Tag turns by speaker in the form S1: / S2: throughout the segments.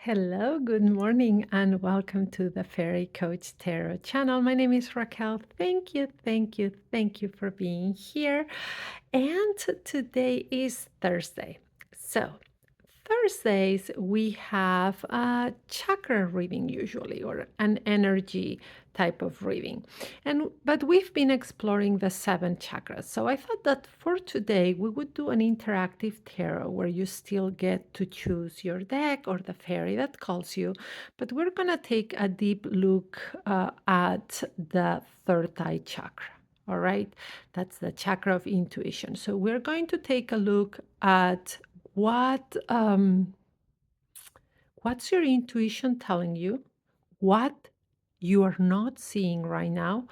S1: Hello, good morning, and welcome to the Fairy Coach Tarot channel. My name is Raquel. Thank you, thank you, thank you for being here. And today is Thursday. So, Thursdays we have a chakra reading usually, or an energy type of reading. But we've been exploring the seven chakras. So I thought that for today we would do an interactive tarot where you still get to choose your deck or the fairy that calls you. But we're going to take a deep look at the third eye chakra. All right, that's the chakra of intuition. So we're going to take a look at what's your intuition telling you, what you are not seeing right now,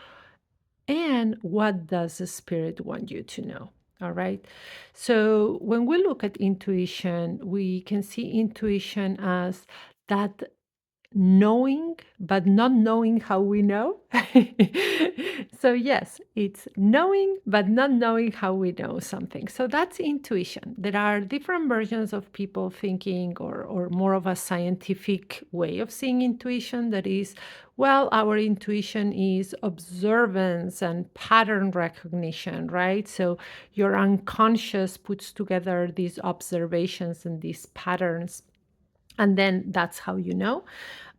S1: and what does the spirit want you to know. All right. So when we look at intuition, we can see intuition as that knowing but not knowing how we know. So yes, it's knowing but not knowing how we know something. So that's intuition. There are different versions of people thinking, or more of a scientific way of seeing intuition, that is, well, our intuition is observance and pattern recognition, right? So your unconscious puts together these observations and these patterns, and then that's how you know.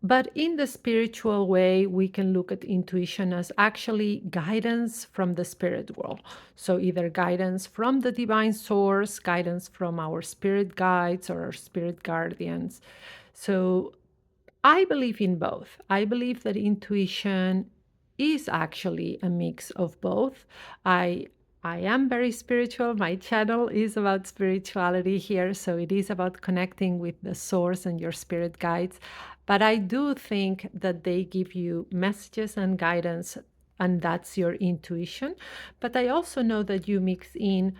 S1: But in the spiritual way, we can look at intuition as actually guidance from the spirit world. So either guidance from the divine source, guidance from our spirit guides or our spirit guardians. So I believe in both. I believe that intuition is actually a mix of both. I I am very spiritual. My channel is about spirituality here, so it is about connecting with the source and your spirit guides. But I do think that they give you messages and guidance, and that's your intuition. But I also know that you mix in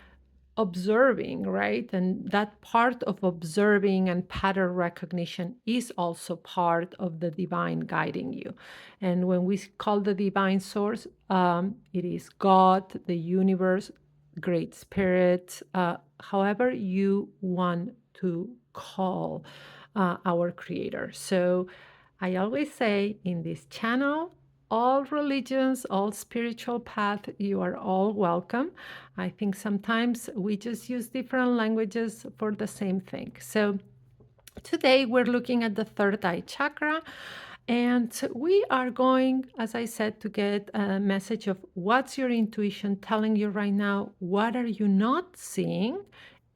S1: observing, right? And that part of observing and pattern recognition is also part of the divine guiding you. And when we call the divine source, it is God, the universe, great spirit, however you want to call our creator. So I always say in this channel, all religions, all spiritual path, you are all welcome. I think sometimes we just use different languages for the same thing. So today we're looking at the third eye chakra, and we are going, as I said, to get a message of what's your intuition telling you right now, what are you not seeing,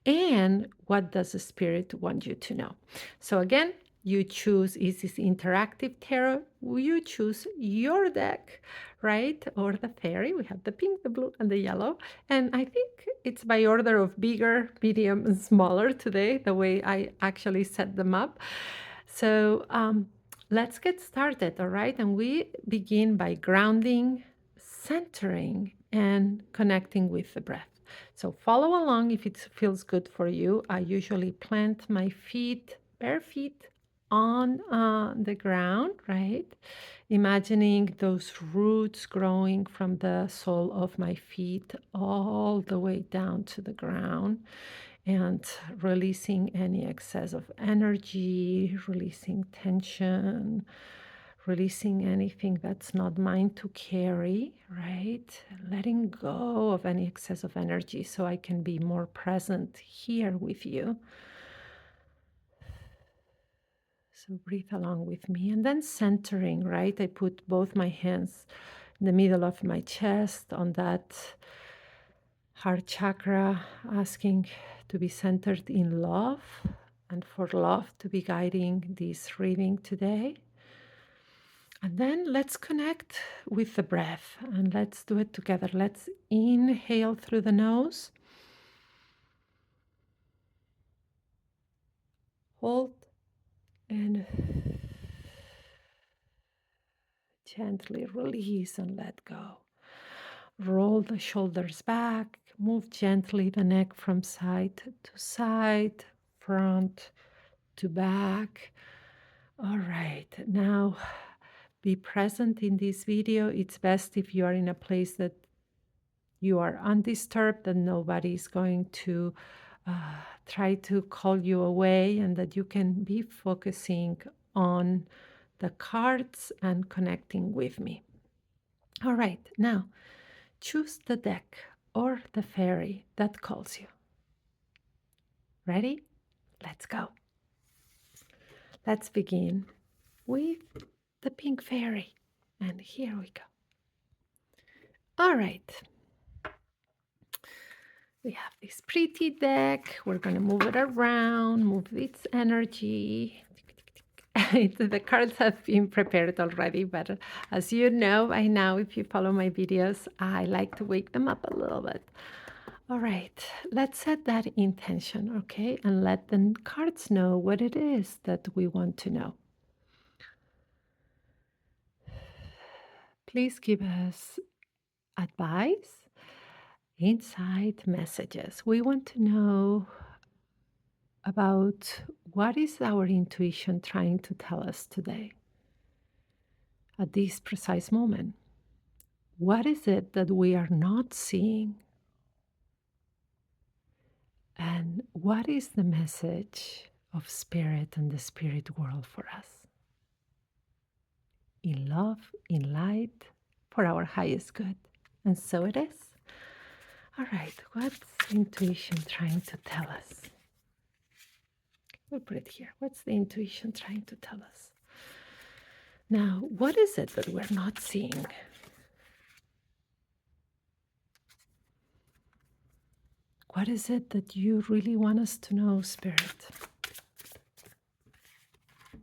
S1: and what does the spirit want you to know. So again, you choose, is this interactive tarot? You choose your deck, right? Or the fairy. We have the pink, the blue, and the yellow. And I think it's by order of bigger, medium, and smaller today, the way I actually set them up. So let's get started, all right? And we begin by grounding, centering, and connecting with the breath. So follow along if it feels good for you. I usually plant my feet, bare feet, on the ground, right? Imagining those roots growing from the sole of my feet all the way down to the ground, and releasing any excess of energy, releasing tension, releasing anything that's not mine to carry, right? Letting go of any excess of energy so I can be more present here with you. So breathe along with me, and then centering, right? I put both my hands in the middle of my chest on that heart chakra, asking to be centered in love and for love to be guiding this reading today. And then let's connect with the breath, and let's do it together. Let's inhale through the nose, hold, and gently release and let go. Roll the shoulders back, move gently the neck from side to side, front to back. All right, now be present in this video. It's best if you are in a place that you are undisturbed, and nobody is going to try to call you away and that you can be focusing on the cards and connecting with me. All right, now choose the deck or the fairy that calls you. Ready? Let's go. Let's begin with the pink fairy. And here we go. All right. We have this pretty deck. We're going to move it around, move its energy. The cards have been prepared already, but as you know by now, if you follow my videos, I like to wake them up a little bit. All right, let's set that intention, okay? And let the cards know what it is that we want to know. Please give us advice, insight, messages. We want to know about what is our intuition trying to tell us today at this precise moment. What is it that we are not seeing? And what is the message of spirit and the spirit world for us? In love, in light, for our highest good. And so it is. All right, what's intuition trying to tell us? We'll put it here. What's the intuition trying to tell us? Now, what is it that we're not seeing? What is it that you really want us to know, Spirit?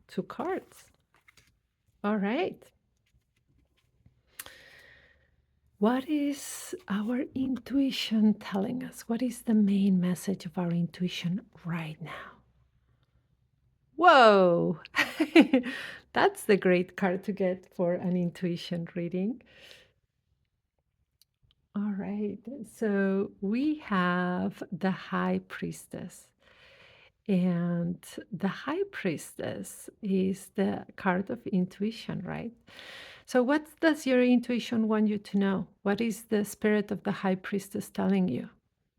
S1: Two cards. All right. What is our intuition telling us? What is the main message of our intuition right now? Whoa! That's the great card to get for an intuition reading. All right. So we have the High Priestess. And the High Priestess is the card of intuition, right? So, what does your intuition want you to know? What is the spirit of the High Priestess telling you?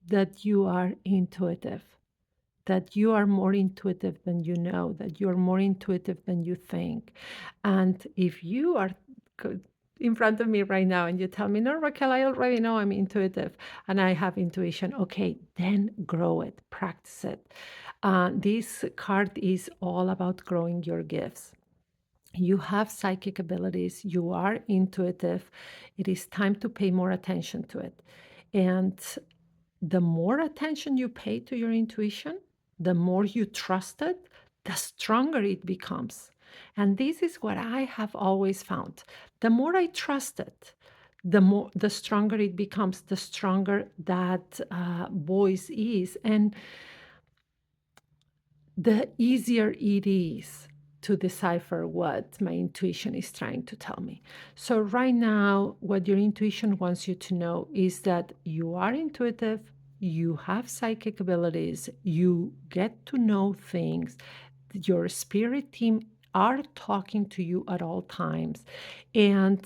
S1: That you are intuitive, that you are more intuitive than you know, that you're more intuitive than you think. And if you are in front of me right now and you tell me, no, Raquel, I already know I'm intuitive and I have intuition, okay, then grow it, practice it. This card is all about growing your gifts. You have psychic abilities, you are intuitive. It is time to pay more attention to it. And the more attention you pay to your intuition, the more you trust it, the stronger it becomes. And this is what I have always found. The more I trust it, the stronger it becomes, the stronger that voice is, and the easier it is to decipher what my intuition is trying to tell me. So, right now, what your intuition wants you to know is that you are intuitive, you have psychic abilities, you get to know things, your spirit team are talking to you at all times. And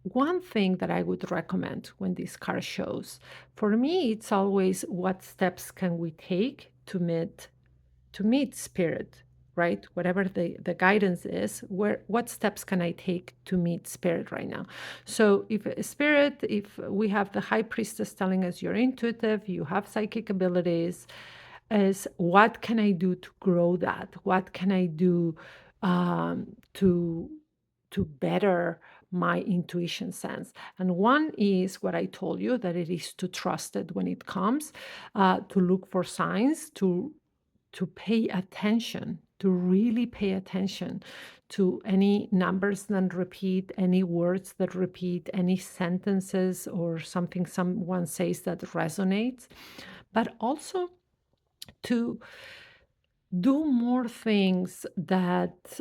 S1: one thing that I would recommend when this card shows, for me, it's always what steps can we take to meet spirit, right? Whatever the guidance is, what steps can I take to meet spirit right now? So if we have the High Priestess telling us you're intuitive, you have psychic abilities, is what can I do to grow that? What can I do to better my intuition sense? And one is what I told you, that it is to trust it when it comes, to look for signs, to pay attention, to really pay attention to any numbers that repeat, any words that repeat, any sentences or something someone says that resonates, but also to do more things that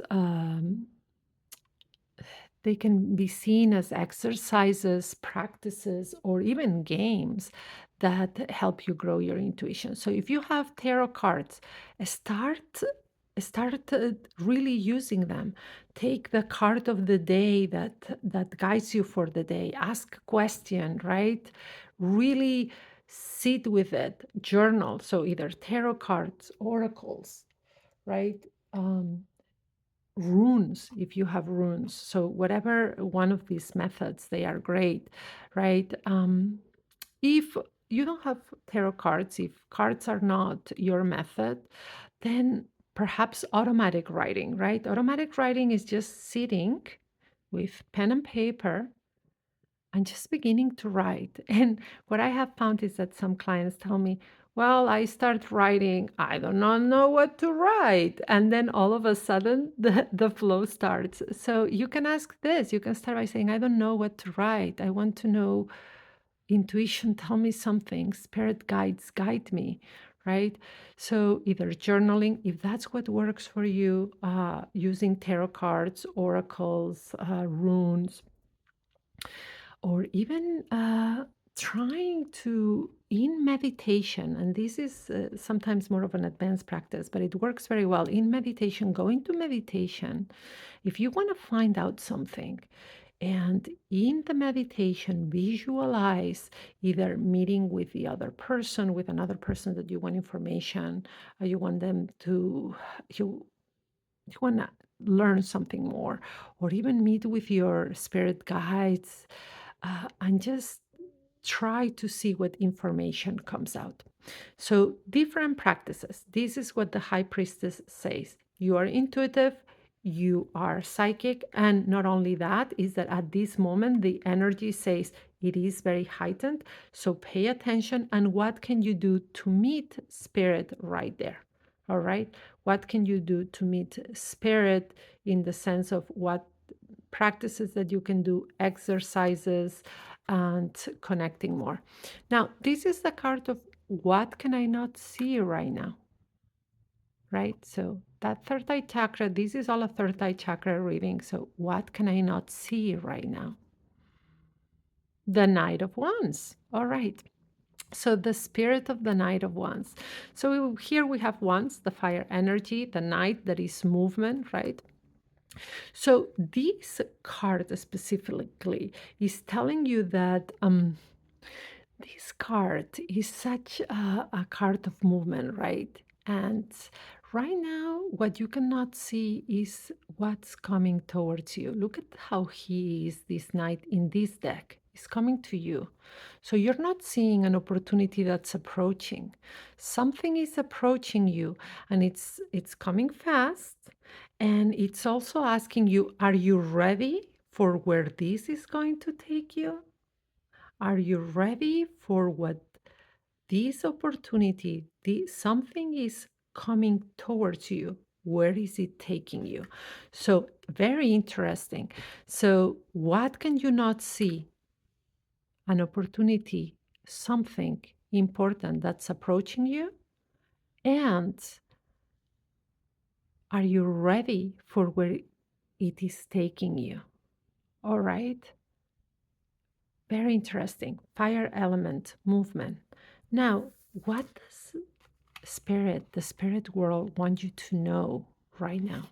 S1: they can be seen as exercises, practices, or even games that help you grow your intuition. So if you have tarot cards, start really using them. Take the card of the day that guides you for the day. Ask a question, right? Really sit with it, journal. So either tarot cards, oracles, right? Um, Runes, if you have runes. So whatever one of these methods, they are great, right? If you don't have tarot cards, if cards are not your method, then perhaps automatic writing, right? Automatic writing is just sitting with pen and paper and just beginning to write. And what I have found is that some clients tell me, well, I start writing, I do not know what to write. And then all of a sudden, the flow starts. So you can ask this. You can start by saying, I don't know what to write. I want to know intuition, tell me something. Spirit guides, guide me, right? So either journaling, if that's what works for you, using tarot cards, oracles, runes, or even trying to in meditation, and this is sometimes more of an advanced practice, but it works very well in meditation. Go into meditation if you want to find out something, and in the meditation visualize either meeting with the other person, with another person that you want information, you want them to you want to learn something more, or even meet with your spirit guides, and just try to see what information comes out. So, different practices. This is what the high priestess says. You are intuitive, you are psychic, and not only that, is that at this moment the energy says it is very heightened. So, pay attention. And what can you do to meet spirit right there? All right. What can you do to meet spirit in the sense of what practices that you can do, exercises, and connecting more. Now, this is the card of what can I not see right now, right? So that third eye chakra, this is all a third eye chakra reading. So what can I not see right now? The Knight of Wands. All right. So the spirit of the Knight of Wands. So here we have Wands, the fire energy, the Knight that is movement, right? So this card specifically is telling you that this card is such a card of movement, right? And right now, what you cannot see is what's coming towards you. Look at how he is this knight in this deck. Is coming to you. So you're not seeing an opportunity that's approaching. Something is approaching you, and it's coming fast, and it's also asking you, are you ready for where this is going to take you? Are you ready for what this opportunity, something is coming towards you? Where is it taking you? So, very interesting. So, what can you not see? An opportunity, something important that's approaching you? And are you ready for where it is taking you? All right. Very interesting. Fire element, movement. Now, what does spirit, the spirit world, want you to know right now?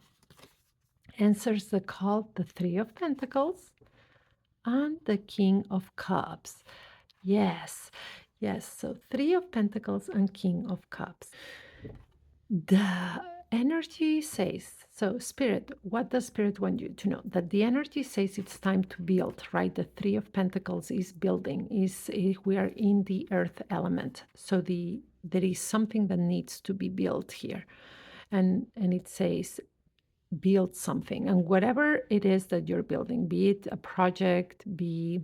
S1: Answers the call, the Three of Pentacles and the King of Cups. Yes, yes. So, Three of Pentacles and King of Cups. The energy says, so spirit, what does spirit want you to know? That the energy says it's time to build, right? The Three of Pentacles is building, we are in the earth element. So there is something that needs to be built here. And it says build something. And whatever it is that you're building, be it a project, be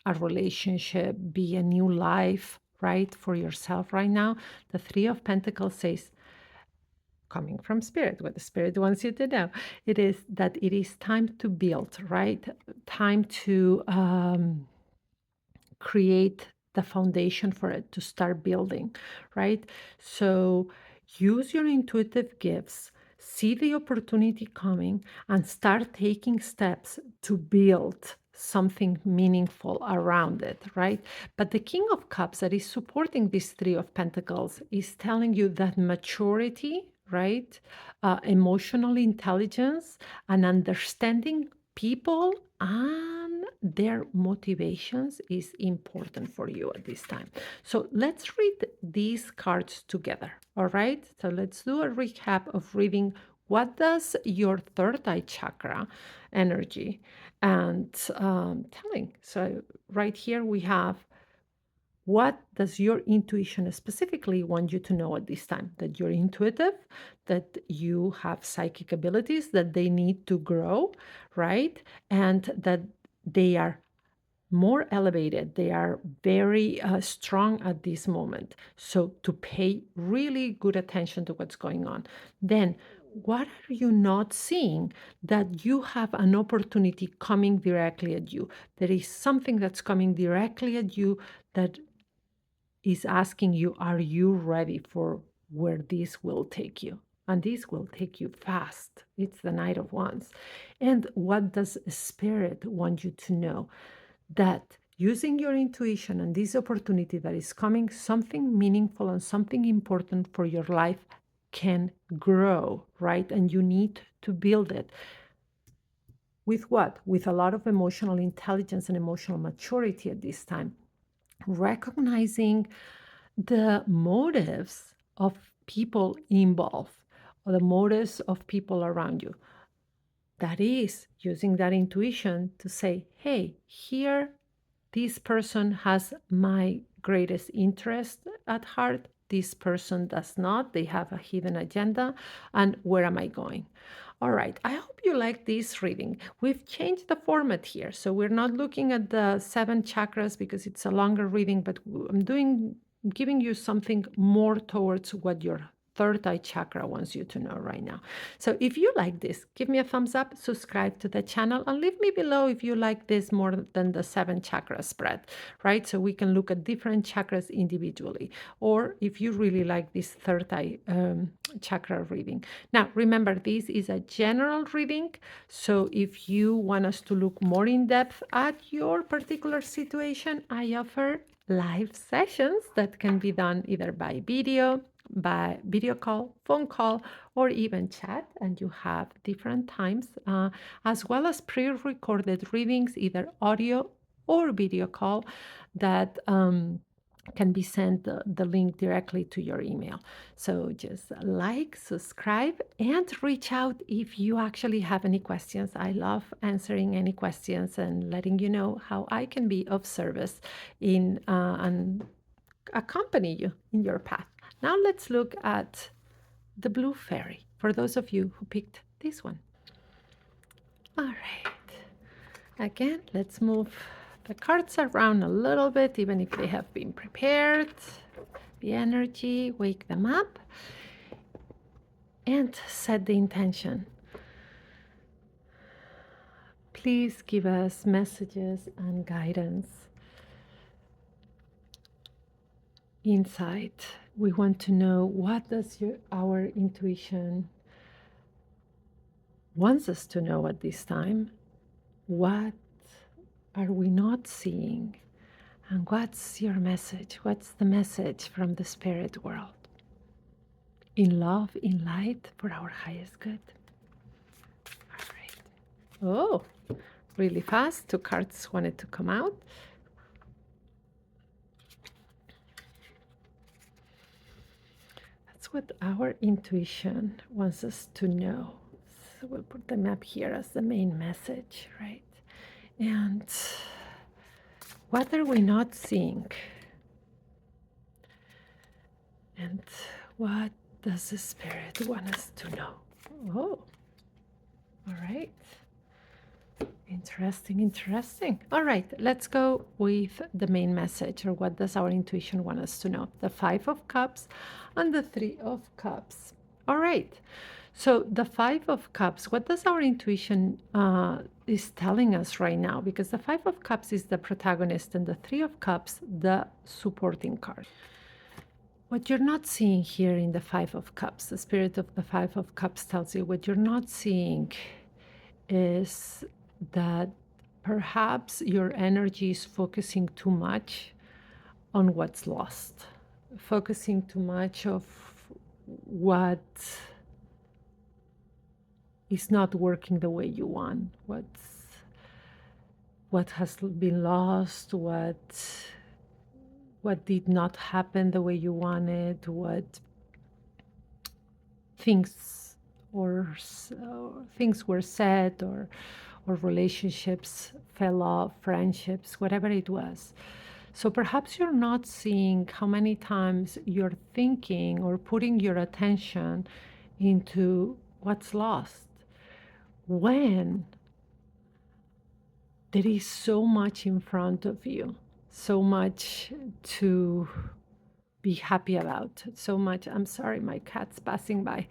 S1: a relationship, be a new life, right? For yourself right now, the Three of Pentacles says, coming from spirit, what the spirit wants you to know, it is that it is time to build, right? Time to create the foundation for it, to start building, right? So use your intuitive gifts, see the opportunity coming, and start taking steps to build something meaningful around it, right? But the King of Cups that is supporting this Three of Pentacles is telling you that maturity, right? Emotional intelligence and understanding people and and their motivations is important for you at this time. So let's read these cards together. All right. So let's do a recap of reading what does your third eye chakra energy and telling. So right here we have what does your intuition specifically want you to know at this time? That you're intuitive, that you have psychic abilities, that they need to grow, right? And that they are more elevated. They are very strong at this moment. So to pay really good attention to what's going on. Then, what are you not seeing that you have an opportunity coming directly at you? There is something that's coming directly at you that is asking you, are you ready for where this will take you? And this will take you fast. It's the Knight of Wands. And what does Spirit want you to know? That using your intuition and this opportunity that is coming, something meaningful and something important for your life can grow, right? And you need to build it. With what? With a lot of emotional intelligence and emotional maturity at this time. Recognizing the motives of people involved or the motives of people around you. That is using that intuition to say, hey, here, this person has my greatest interest at heart. This person does not. They have a hidden agenda. And where am I going? All right, I hope you like this reading. We've changed the format here. So we're not looking at the 7 chakras because it's a longer reading, but I'm giving you something more towards what your third eye chakra wants you to know right now. So if you like this, give me a thumbs up, subscribe to the channel, and leave me below if you like this more than the 7 chakra spread, right? So we can look at different chakras individually, or if you really like this third eye chakra reading. Now, remember, this is a general reading. So if you want us to look more in depth at your particular situation, I offer live sessions that can be done either by video call, phone call, or even chat, and you have different times, as well as pre-recorded readings, either audio or video call, that can be sent the link directly to your email. So just like, subscribe, and reach out if you actually have any questions. I love answering any questions and letting you know how I can be of service in and accompany you in your path. Now let's look at the blue fairy for those of you who picked this one. All right. Again, let's move the cards around a little bit, even if they have been prepared. The energy, wake them up, and set the intention. Please give us messages and guidance. Insight. We want to know, what does our intuition wants us to know at this time? What are we not seeing? And what's your message? What's the message from the spirit world? In love, in light, for our highest good. All right. Oh, really fast. 2 cards wanted to come out. That's what our intuition wants us to know. So we'll put them up here as the main message, right? And what are we not seeing? And what does the spirit want us to know? Oh, all right. Interesting, interesting. All right, let's go with the main message, or what does our intuition want us to know? The 5 of Cups and the 3 of Cups. All right. So the 5 of Cups, what does our intuition is telling us right now? Because the 5 of Cups is the protagonist and the 3 of Cups, the supporting card. What you're not seeing here in the 5 of Cups, the spirit of the 5 of Cups tells you what you're not seeing is that perhaps your energy is focusing too much on what's lost, focusing too much of what is not working the way you want, what's what has been lost, what did not happen the way you wanted, what things or things were said or relationships fell off, friendships, whatever it was. So perhaps you're not seeing how many times you're thinking or putting your attention into what's lost when there is so much in front of you, so much to be happy about, so much. I'm sorry, my cat's passing by.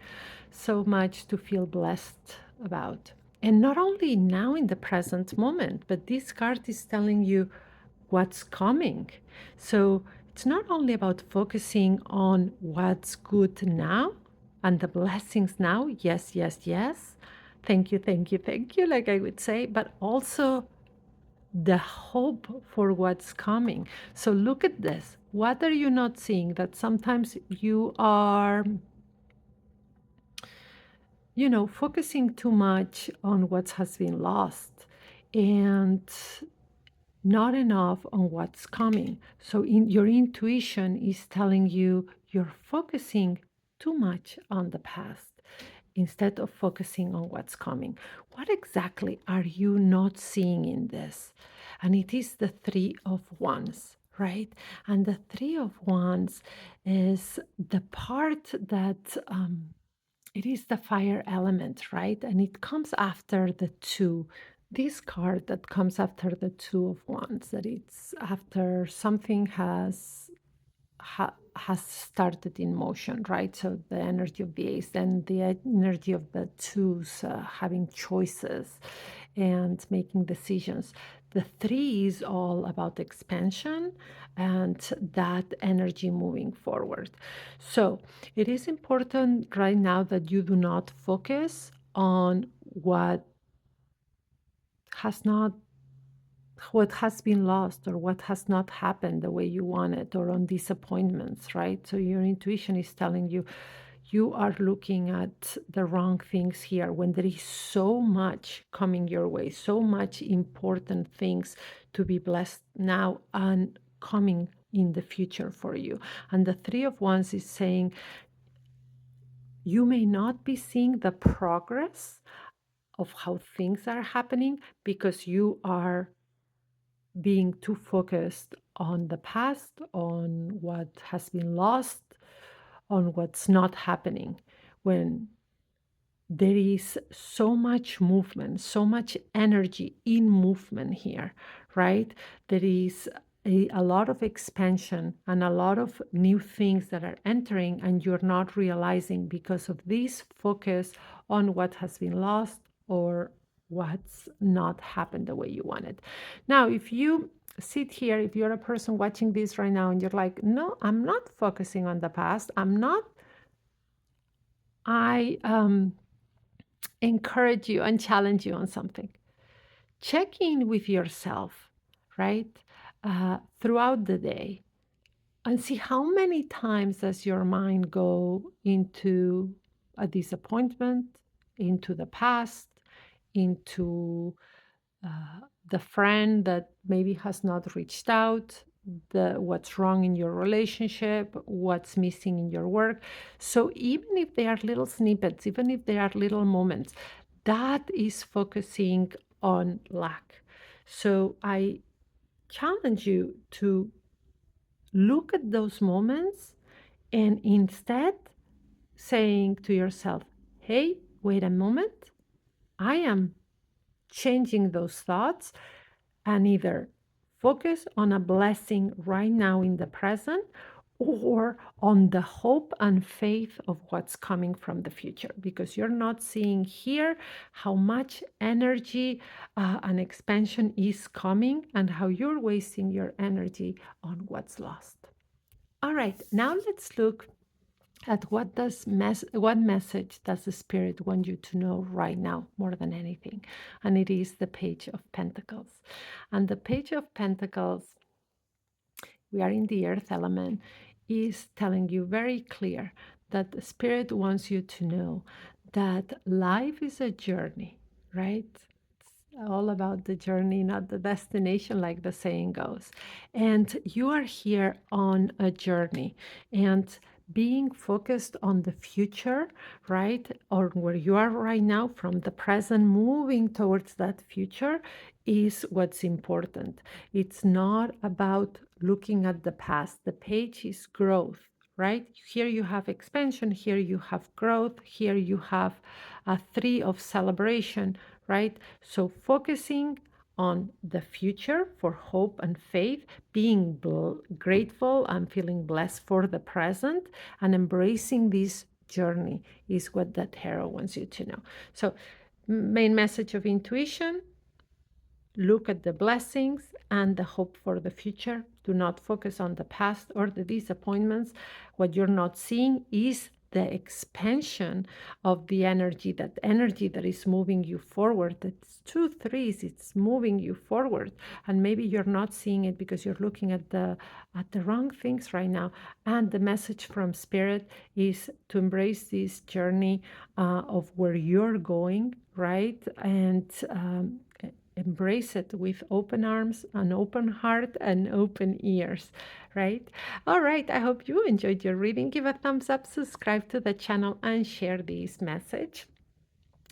S1: So much to feel blessed about. And not only now in the present moment, but this card is telling you what's coming. So it's not only about focusing on what's good now and the blessings now. Yes, yes, yes. Thank you, thank you, thank you, like I would say, but also the hope for what's coming. So look at this. What are you not seeing? That sometimes you are, focusing too much on what has been lost and not enough on what's coming. So your intuition is telling you you're focusing too much on the past instead of focusing on what's coming. What exactly are you not seeing in this? And it is the Three of Wands, right? And the Three of Wands is the part that it is the fire element, right? And it comes after the two. This card that comes after the Two of Wands, that it's after something has started in motion, right? So the energy of the ace, then the energy of the twos, having choices and making decisions. The three is all about expansion and that energy moving forward. So it is important right now that you do not focus on has not what has been lost or what has not happened the way you want it or on disappointments, right? So your intuition is telling you you are looking at the wrong things here when there is so much coming your way, so much important things to be blessed now and coming in the future for you. And the Three of Wands is saying you may not be seeing the progress of how things are happening because you are being too focused on the past, on what has been lost, on what's not happening, when there is so much movement, so much energy in movement here, right? There is a lot of expansion and a lot of new things that are entering, and you're not realizing because of this focus on what has been lost or what's not happened the way you wanted. Now, if you sit here, if you're a person watching this right now and you're like, no, I'm not focusing on the past, I'm not, I encourage you and challenge you on something. Check in with yourself, right? Throughout the day and see how many times does your mind go into a disappointment, into the past, into the friend that maybe has not reached out, the what's wrong in your relationship, what's missing in your work. So even if they are little snippets, even if they are little moments, that is focusing on lack. So I challenge you to look at those moments and instead saying to yourself, hey, wait a moment, I am changing those thoughts and either focus on a blessing right now in the present or on the hope and faith of what's coming from the future because you're not seeing here how much energy and expansion is coming and how you're wasting your energy on what's lost. All right, now let's look at what message does the spirit want you to know right now more than anything, and it is the Page of Pentacles. And the Page of Pentacles, we are in the earth element, is telling you very clear that the spirit wants you to know that life is a journey, right? all about the journey, not the destination, like the saying goes. And you are here on a journey, and being focused on the future, right? Or where you are right now, from the present, moving towards that future is what's important. It's not about looking at the past. The page is growth, right? Here you have expansion, here you have growth, here you have a three of celebration, right? So focusing on the future for hope and faith, being grateful and feeling blessed for the present, and embracing this journey is what that tarot wants you to know. So, main message of intuition: look at the blessings and the hope for the future. Do not focus on the past or the disappointments. What you're not seeing is the expansion of the energy, that energy that is moving you forward. That's two threes, it's moving you forward. And maybe you're not seeing it because you're looking at the wrong things right now. And the message from spirit is to embrace this journey of where you're going, right? And embrace it with open arms, an open heart, and open ears, right? All right, I hope you enjoyed your reading. Give a thumbs up, subscribe to the channel, and share this message.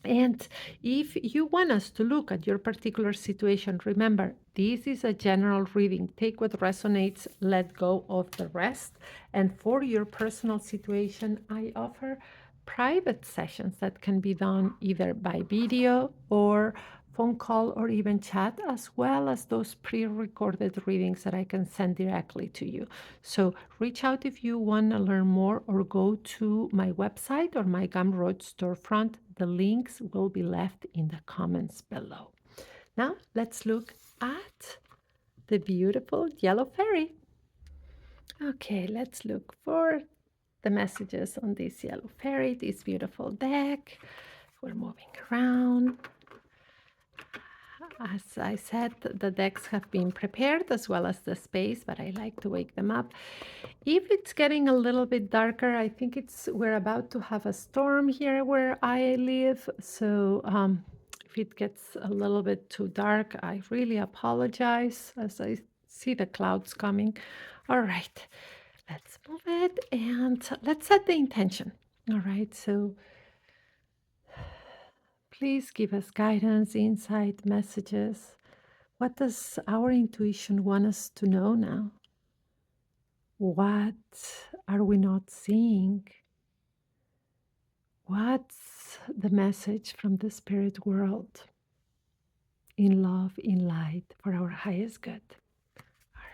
S1: And if you want us to look at your particular situation, remember, this is a general reading. Take what resonates, let go of the rest. And for your personal situation, I offer private sessions that can be done either by video or phone call or even chat, as well as those pre-recorded readings that I can send directly to you. So reach out if you want to learn more, or go to my website or my Gumroad storefront. The links will be left in the comments below. Now let's look at the beautiful yellow fairy. Okay, let's look for the messages on this yellow fairy, this beautiful deck. We're moving around. As I said, the decks have been prepared, as well as the space, but I like to wake them up. If it's getting a little bit darker, I think we're about to have a storm here where I live. So if it gets a little bit too dark, I really apologize, as I see the clouds coming. All right, let's move it and let's set the intention. All right, so please give us guidance, insight, messages. What does our intuition want us to know now? What are we not seeing? What's the message from the spirit world? In love, in light, for our highest good. All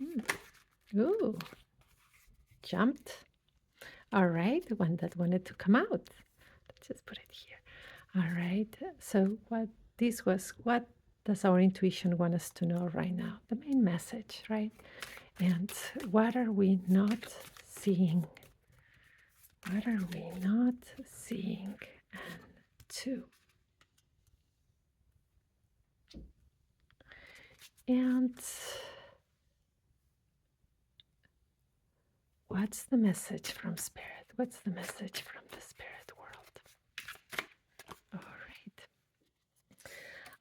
S1: right. Ooh, jumped. All right, one that wanted to come out. Let's just put it here. All right. So what does our intuition want us to know right now? The main message, right? And what are we not seeing? What are we not seeing? And two. And what's the message from spirit? What's the message from the spirit world? All right.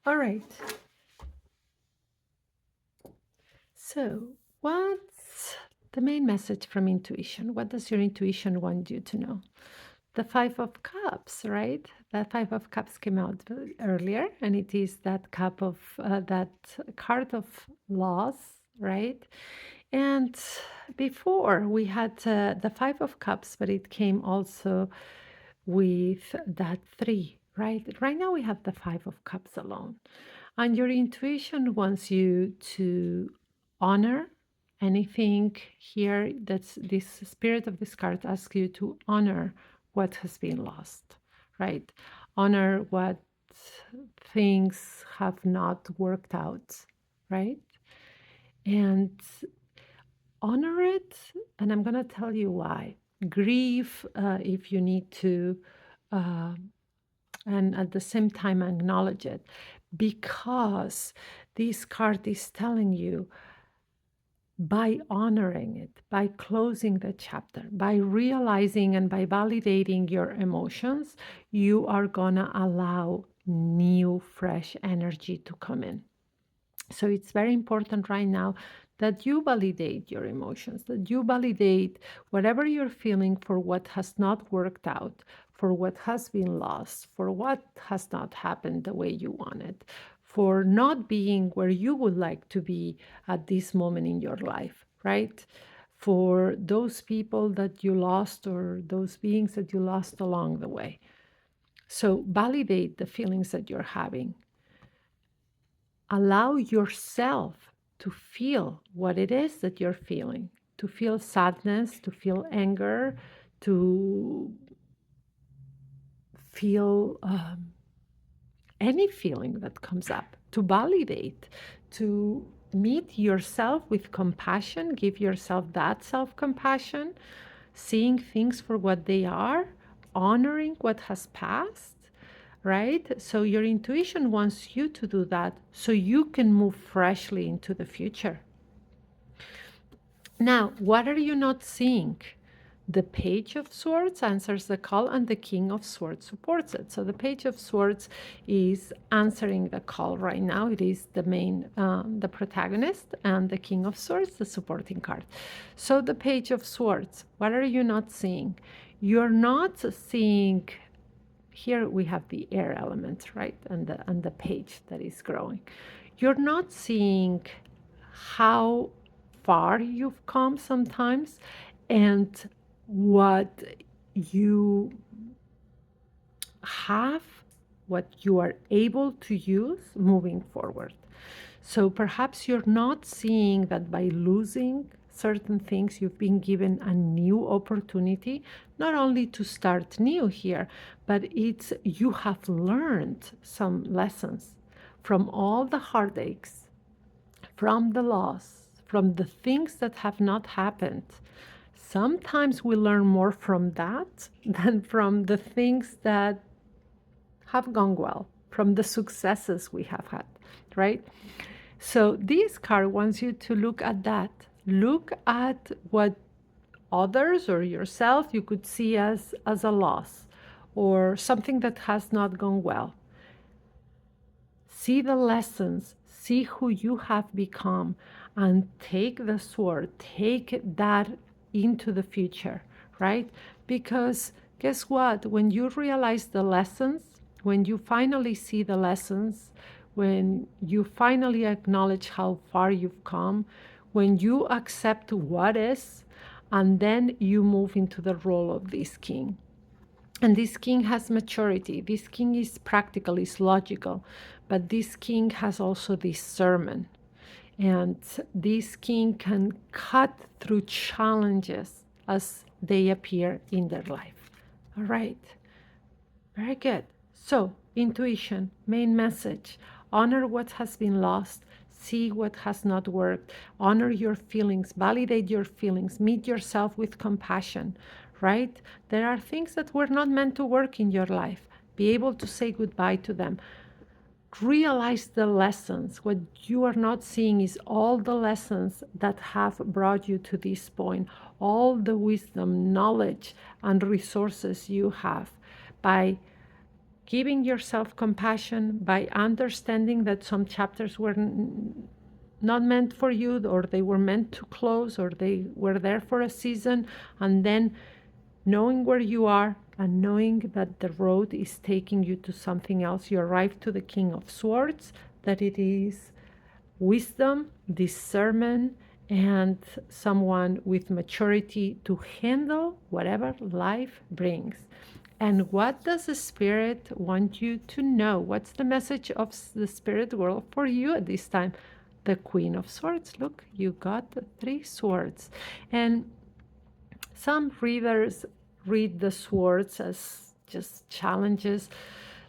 S1: All right. So, what's the main message from intuition? What does your intuition want you to know? The Five of Cups, right? That Five of Cups came out earlier, and it is that that card of loss, right? And before we had the Five of Cups, but it came also with that three, right? Right now we have the Five of Cups alone. And your intuition wants you to honor anything here. That's this spirit of this card asks you to honor what has been lost, right? Honor what things have not worked out, right? And honor it. And I'm going to tell you why. Grieve if you need to, uh, and at the same time acknowledge it, because this card is telling you, by honoring it, by closing the chapter, by realizing and by validating your emotions, you are going to allow new, fresh energy to come in. So it's very important right now that you validate your emotions, that you validate whatever you're feeling for what has not worked out, for what has been lost, for what has not happened the way you wanted, for not being where you would like to be at this moment in your life, right? For those people that you lost or those beings that you lost along the way. So validate the feelings that you're having. Allow yourself to feel what it is that you're feeling, to feel sadness, to feel anger, to feel any feeling that comes up, to validate, to meet yourself with compassion, give yourself that self compassion, seeing things for what they are, honoring what has passed, right? So your intuition wants you to do that so you can move freshly into the future. Now, what are you not seeing? The Page of Swords answers the call, and the King of Swords supports it. So the Page of Swords is answering the call right now. It is the main, the protagonist, and the King of Swords, the supporting card. So the Page of Swords, what are you not seeing? You're not seeing. Here we have the air element, right, and the page that is growing. You're not seeing how far you've come sometimes, and what you have, what you are able to use moving forward. So perhaps you're not seeing that by losing certain things, you've been given a new opportunity, not only to start new here, but it's you have learned some lessons from all the heartaches, from the loss, from the things that have not happened. Sometimes we learn more from that than from the things that have gone well, from the successes we have had, right? So this card wants you to look at that. Look at what others or yourself you could see as a loss or something that has not gone well. See the lessons, see who you have become, and take the sword, take that into the future, right? Because guess what? When you realize the lessons, when you finally see the lessons, when you finally acknowledge how far you've come, when you accept what is, and then you move into the role of this king. And this king has maturity. This king is practical, is logical, but this king has also discernment. And this king can cut through challenges as they appear in their life. All right. Very good. So, intuition, main message: honor what has been lost, see what has not worked, honor your feelings, validate your feelings, meet yourself with compassion, right? There are things that were not meant to work in your life. Be able to say goodbye to them. Realize the lessons. What you are not seeing is all the lessons that have brought you to this point, all the wisdom, knowledge, and resources you have by giving yourself compassion, by understanding that some chapters were not meant for you, or they were meant to close, or they were there for a season, and then knowing where you are and knowing that the road is taking you to something else. You arrive to the King of Swords, that it is wisdom, discernment, and someone with maturity to handle whatever life brings. And what does the Spirit want you to know? What's the message of the Spirit world for you at this time? The Queen of Swords. Look, you got the 3 swords. And some readers read the swords as just challenges.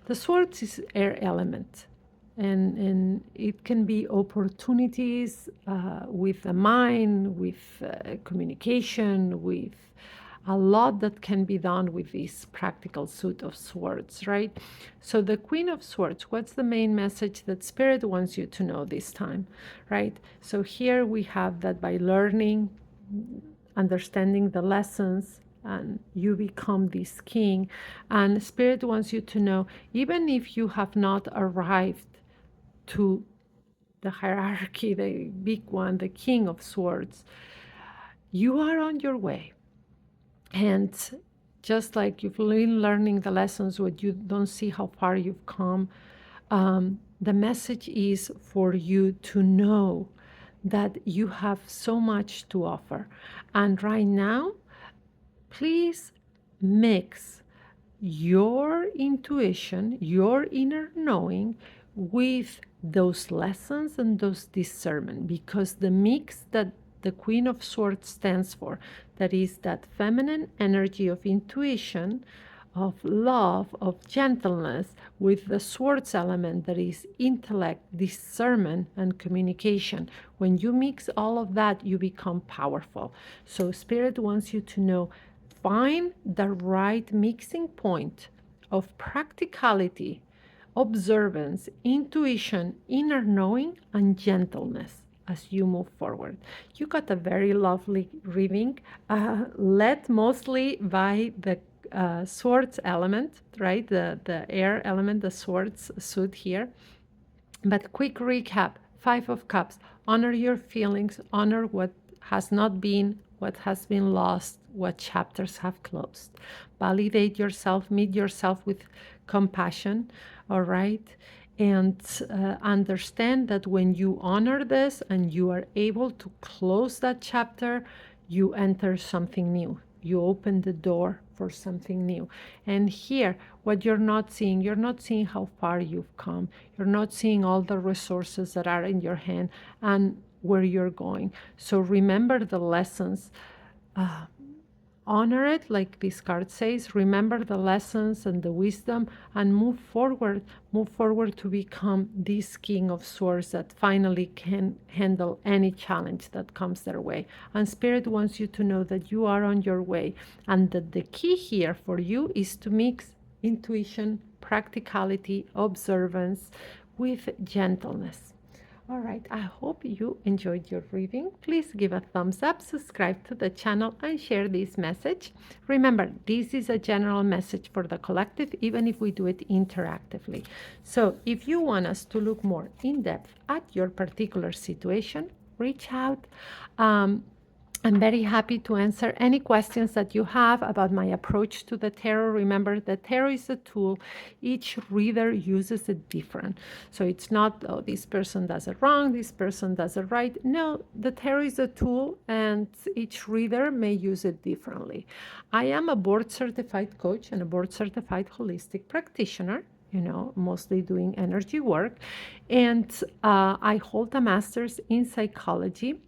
S1: The swords is air element. And it can be opportunities with the mind, with communication, with a lot that can be done with this practical suit of swords, right? So the Queen of Swords, what's the main message that Spirit wants you to know this time, right? So here we have that by learning, understanding the lessons, and you become this king. And Spirit wants you to know, even if you have not arrived to the hierarchy, the big one, the King of Swords, you are on your way. And just like you've been learning the lessons, what you don't see how far you've come, the message is for you to know that you have so much to offer. And right now, please mix your intuition, your inner knowing with those lessons and those discernment, because the mix that the Queen of Swords stands for, that is that feminine energy of intuition, of love, of gentleness, with the swords element that is intellect, discernment, and communication. When you mix all of that, you become powerful. So Spirit wants you to know, find the right mixing point of practicality, observance, intuition, inner knowing, and gentleness as you move forward. You got a very lovely reading, led mostly by the swords element, right? The air element, the swords suit here. But quick recap, Five of Cups. Honor your feelings, honor what has not been, what has been lost, what chapters have closed. Validate yourself, meet yourself with compassion, all right? And understand that when you honor this and you are able to close that chapter, you enter something new. You open the door for something new. And here, what you're not seeing how far you've come. You're not seeing all the resources that are in your hand and where you're going. So remember the lessons. Honor it, like this card says. Remember the lessons and the wisdom and move forward. Move forward to become this King of Swords that finally can handle any challenge that comes their way. And Spirit wants you to know that you are on your way, and that the key here for you is to mix intuition, practicality, observance with gentleness. All right, I hope you enjoyed your reading. Please give a thumbs up, subscribe to the channel, and share this message. Remember, this is a general message for the collective, even if we do it interactively. So if you want us to look more in depth at your particular situation, reach out. I'm very happy to answer any questions that you have about my approach to the tarot. Remember, the tarot is a tool. Each reader uses it different. So it's not, oh, this person does it wrong, this person does it right. No, the tarot is a tool and each reader may use it differently. I am a board certified coach and a board certified holistic practitioner, mostly doing energy work. And I hold a master's in psychology.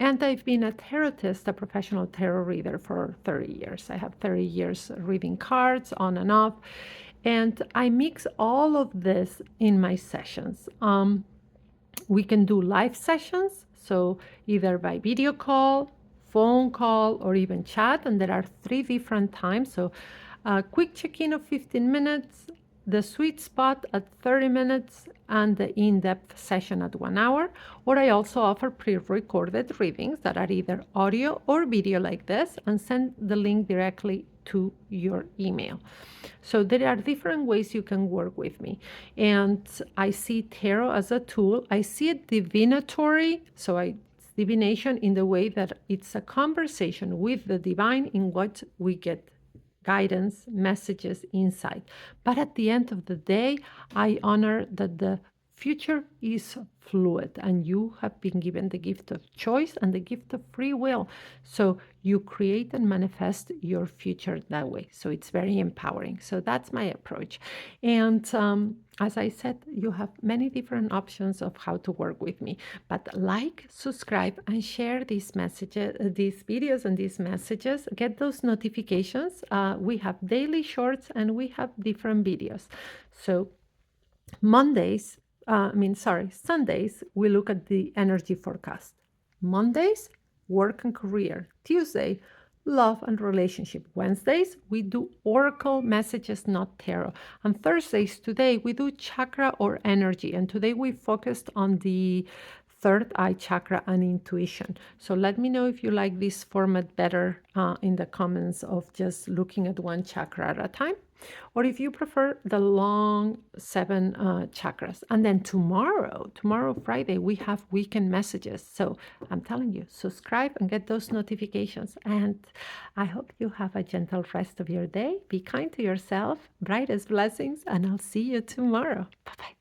S1: And I've been a tarotist, a professional tarot reader for 30 years. I have 30 years reading cards on and off. And I mix all of this in my sessions. We can do live sessions, so either by video call, phone call, or even chat. And there are 3 different times. So a quick check-in of 15 minutes, the sweet spot at 30 minutes, and the in-depth session at 1 hour. Or I also offer pre-recorded readings that are either audio or video like this, and send the link directly to your email. So there are different ways you can work with me. And I see tarot as a tool. I see it divinatory, so it's divination in the way that it's a conversation with the divine in what we get guidance, messages, insight. But at the end of the day, I honor that the future is fluid and you have been given the gift of choice and the gift of free will. So you create and manifest your future that way. So it's very empowering. So that's my approach. And as I said, you have many different options of how to work with me. But like, subscribe, and share these messages, these videos and these messages. Get those notifications. We have daily shorts and we have different videos. So Sundays, we look at the energy forecast. Mondays, work and career. Tuesday, love and relationship. Wednesdays, we do oracle messages, not tarot. On Thursdays, today, we do chakra or energy. And today we focused on the third eye chakra and intuition. So let me know if you like this format better in the comments of just looking at one chakra at a time, or if you prefer the long seven chakras. And then tomorrow, Friday, we have weekend messages. So I'm telling you, subscribe and get those notifications. And I hope you have a gentle rest of your day. Be kind to yourself, brightest blessings, and I'll see you tomorrow. Bye bye.